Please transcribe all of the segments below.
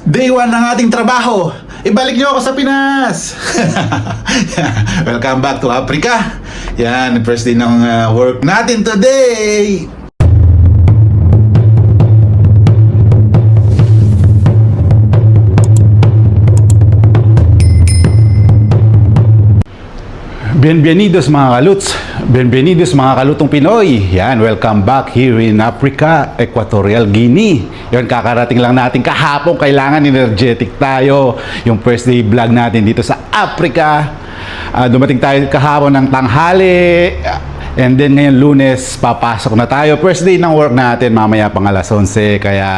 Day 1 ng ating trabaho. Ibalik niyo ako sa Pinas. Welcome back to Africa. Yan, first day ng work natin today. Bienvenidos mga kaluts. Bienvenidos mga kalutong Pinoy. Yan, welcome back here in Africa, Equatorial Guinea. Yan, kakarating lang natin kahapon. Kailangan energetic tayo. Yung first day vlog natin dito sa Africa. Dumating tayo kahapon ng tanghali. And then ngayon Lunes, papasok na tayo. First day ng work natin, mamaya pang alas 11. Kaya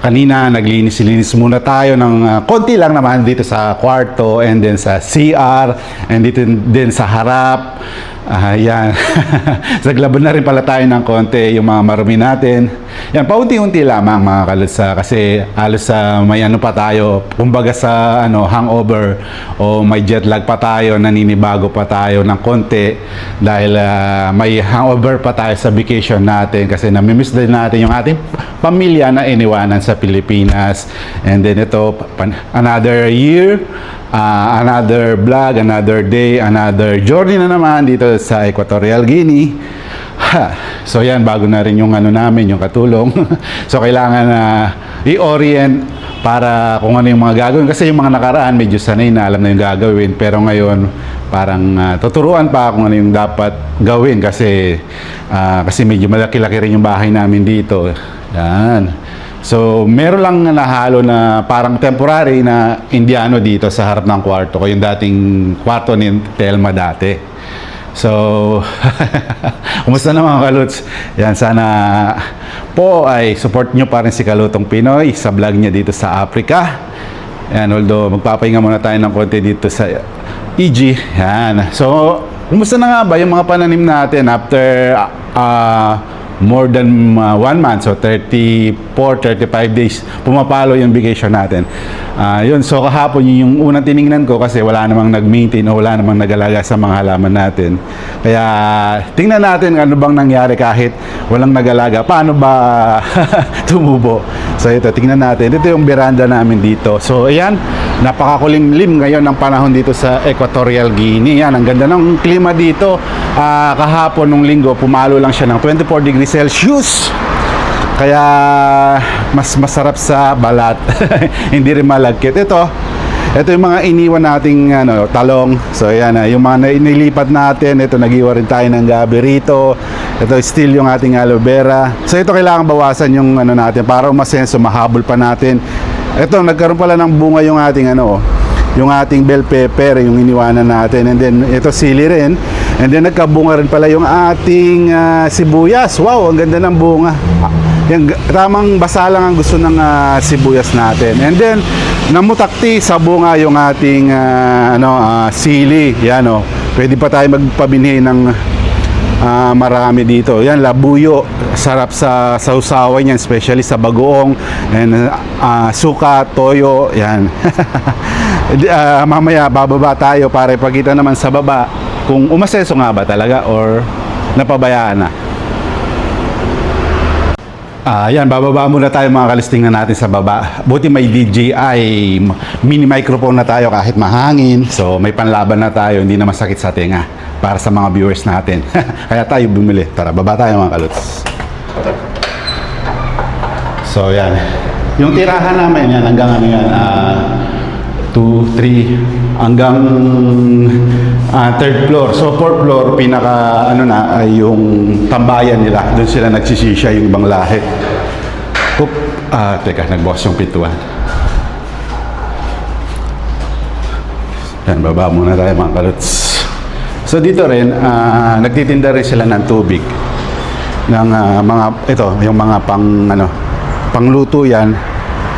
kanina naglinis-linis muna tayo ng konti lang naman dito sa kwarto. And then sa CR. And dito din sa harap. Yan. Saglaban na rin pala tayo ng konti yung mga marumi natin. Yan, paunti-unti lamang mga kalutsa kasi halos may ano pa tayo, kumbaga sa hangover o may jet lag pa tayo, naninibago pa tayo ng konti dahil may hangover pa tayo sa vacation natin kasi namimiss din natin yung ating pamilya na iniwanan sa Pilipinas. And then ito, another year, another vlog, another day, another journey na naman dito sa Equatorial Guinea. So yan, bago na rin yung namin, yung katulong. So kailangan i-orient para kung ano yung mga gagawin. Kasi yung mga nakaraan, medyo sanay na alam na yung gagawin. Pero ngayon, parang tuturuan pa kung ano yung dapat gawin. Kasi medyo malaki-laki rin yung bahay namin dito. Yan. So, meron lang nahalo na parang temporary na Indiano dito sa harap ng kwarto ko. Yung dating kwarto ni Telma dati. So, kumusta na mga kaluts? Yan, sana po ay support nyo pa rin si Kalutong Pinoy sa vlog niya dito sa Africa. Yan, although magpapahinga muna tayo ng konti dito sa EG. Yan. So, kumusta na nga ba yung mga pananim natin after more than 1 month, so 34-35 days pumapalo yung vacation natin. Yun, so kahapon yung unang tiningnan ko kasi wala namang nag-maintain o wala namang nag-alaga sa mga halaman natin. Kaya tingnan natin ano bang nangyari kahit walang nag-alaga. Paano ba tumubo? So ito, tingnan natin. Ito yung veranda namin dito. So ayan, napakakulimlim ngayon ng panahon dito sa Equatorial Guinea. Yan, ang ganda ng klima dito. Kahapon nung linggo, pumalo lang siya ng 24 degrees Celsius. Kaya mas masarap sa balat. Hindi rin malagkit. Ito yung mga iniwan nating talong. So ayan, yung mga inilipat natin. Ito, nag-iwa rin tayo ng gabi rito. Ito still yung ating aloe vera. So ito kailangan bawasan yung natin para umasenso, mahabol pa natin. Ito, nagkaroon pala ng bunga yung ating yung ating bell pepper, yung iniwanan natin. And then ito sili rin. And then nagkabunga rin pala yung ating sibuyas. Wow, ang ganda ng bunga. Yung tamang basa lang ang gusto ng sibuyas natin. And then namutakti sa bunga yung ating sili. Yan pwede pa tayo magpabinhi ng marami dito. Yan, labuyo. Sarap sa sausawan yan, especially sa bagoong. And suka, toyo. Yan. Mamaya bababa tayo para ipakita naman sa baba kung umaseso nga ba talaga or napabayaan na. Yan, bababa muna tayo mga kalisting na natin sa baba. Buti may DJI mini microphone na tayo kahit mahangin. So may panlaban na tayo, hindi na masakit sa tenga para sa mga viewers natin. Kaya tayo bumili. Tara, baba tayo mga kaluts. So yan. Yung tirahan namin yan hanggang 2, 3 hanggang 3rd floor. So 4th floor pinaka ay yung tambayan nila. Doon sila nagsisisya yung ibang lahi. Teka, nagbukas yung pintuan. Yan, baba muna tayo mga kaluts. So dito rin nagtitinda rin sila ng tubig ng mga yung mga pangluto yan,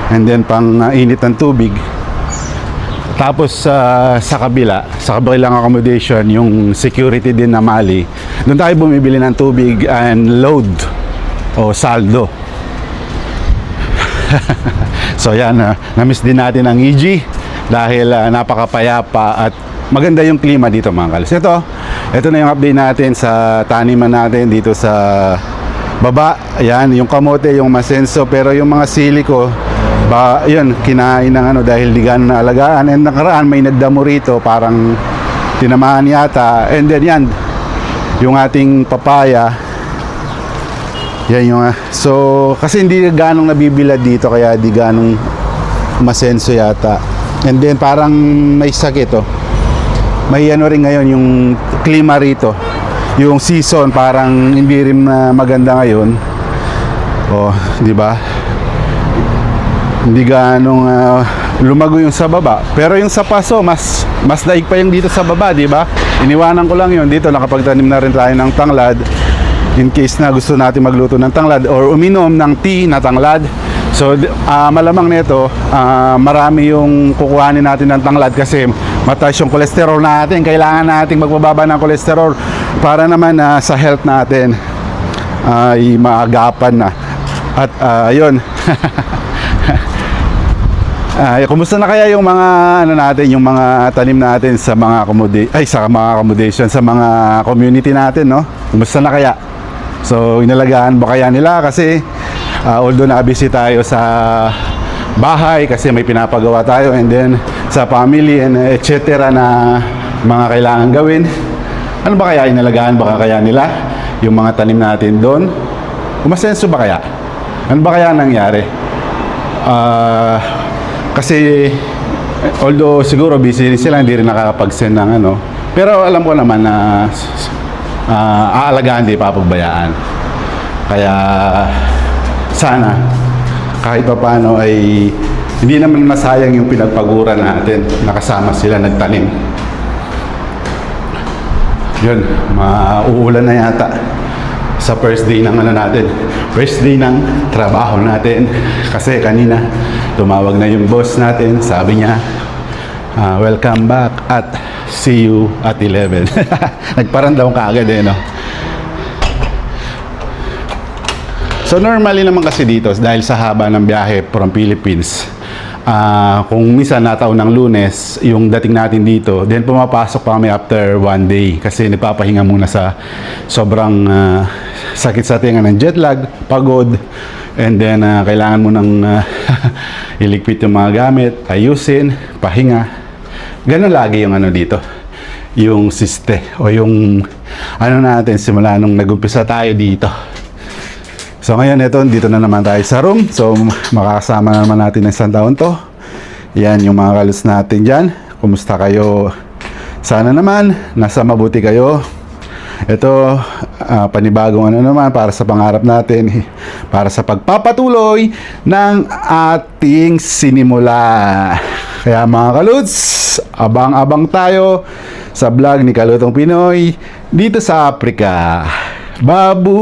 and then pang init ng tubig. Tapos sa kabilang accommodation, yung security din na Mali, doon tayo bumibili ng tubig and load o saldo. So yan, na-miss din natin ang EG dahil napakapayapa at maganda yung klima dito mga kalis. Ito na yung update natin sa taniman natin dito sa baba. Ayan, yung kamote, yung masenso, pero yung mga sili ko yun, kinain ng ano dahil di ganun naalagaan. And nakaraan may nagdamo rito, parang tinamaan yata. And then yan, yung ating papaya, yan yung so kasi hindi ganong nabibilad dito, kaya di ganong masenso yata. And then parang may sakit, oh. May ano rin ngayon yung klima rito, yung season parang hindi rin maganda ngayon, oh, di ba? Hindi ganong lumago yung sa baba, pero yung sa paso mas daig pa yung dito sa baba, di ba? Iniwanan ko lang yun dito, nakapagtanim na rin tayo ng tanglad in case na gusto natin magluto ng tanglad or uminom ng tea na tanglad. So malamang nito marami yung kukuhanin natin ng tanglad kasi mataas yung cholesterol natin. Kailangan nating magbababa ng cholesterol para naman sa health natin ay maagapan na. At yun. Kumusta na kaya yung mga ano natin, yung mga tanim natin sa mga accommodation, sa mga community natin, no? Kumusta na kaya? So inalagaan ba kaya nila? Kasi although na-busy tayo sa bahay kasi may pinapagawa tayo, and then sa family and etc. na mga kailangan gawin, ano ba kaya inalagaan ba kaya nila yung mga tanim natin doon? Umasenso ba kaya? Ano ba kaya nangyari? Kasi although siguro busy rin sila, hindi rin nakakapag-send ng ano, pero alam ko naman na aalagaan, di papagbayaan. Kaya sana kahit pa paano ay hindi naman masayang yung pinagpaguran natin, nakasama sila nagtanim. Yun, mauulan na yata sa first day ng ano natin, first day ng trabaho natin. Kasi kanina tumawag na yung boss natin, sabi niya welcome back at see you at 11. Nagparandaw kaagad no. So normally naman kasi dito, dahil sa haba ng biyahe from Philippines, kung minsan nataon ng Lunes yung dating natin dito, then pumapasok pa kami after one day kasi nagpapahinga muna sa sobrang sakit sa tinga ng jet lag, pagod, and then kailangan mo nang iligpit yung mga gamit, ayusin, pahinga. Ganun lagi yung ano dito, yung siste o yung ano natin simula nung nag-umpisa tayo dito. So ngayon dito na naman tayo sa room. So makakasama na naman natin ng isang taon to. Yan yung mga kalos natin dyan. Kumusta kayo? Sana naman nasa mabuti kayo. Ito panibagong ano naman para sa pangarap natin, para sa pagpapatuloy ng ating sinimula. Kaya mga kaluts, abang-abang tayo sa vlog ni Kalutong Pinoy dito sa Africa. Babu!